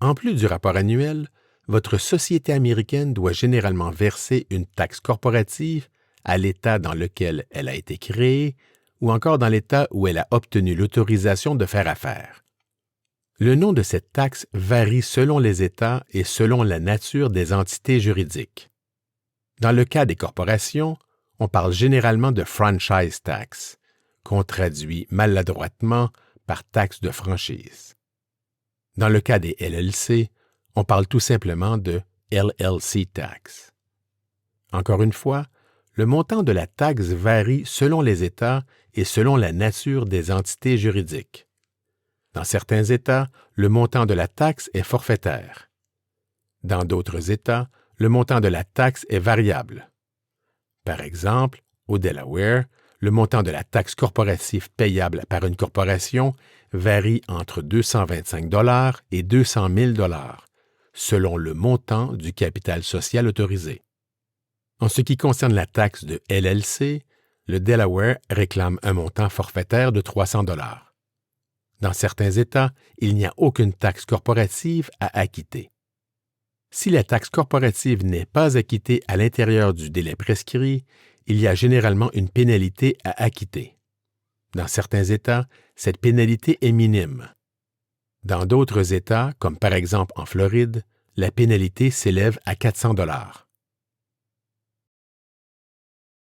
En plus du rapport annuel, votre société américaine doit généralement verser une taxe corporative à l'État dans lequel elle a été créée ou encore dans l'État où elle a obtenu l'autorisation de faire affaire. Le nom de cette taxe varie selon les États et selon la nature des entités juridiques. Dans le cas des corporations, on parle généralement de franchise tax, qu'on traduit maladroitement par taxe de franchise. Dans le cas des LLC, on parle tout simplement de LLC tax. Encore une fois, le montant de la taxe varie selon les États et selon la nature des entités juridiques. Dans certains États, le montant de la taxe est forfaitaire. Dans d'autres États, le montant de la taxe est variable. Par exemple, au Delaware, le montant de la taxe corporative payable par une corporation varie entre 225 $ et 200 000 $, selon le montant du capital social autorisé. En ce qui concerne la taxe de LLC, le Delaware réclame un montant forfaitaire de 300 $. Dans certains États, il n'y a aucune taxe corporative à acquitter. Si la taxe corporative n'est pas acquittée à l'intérieur du délai prescrit, il y a généralement une pénalité à acquitter. Dans certains États, cette pénalité est minime. Dans d'autres États, comme par exemple en Floride, la pénalité s'élève à 400 $.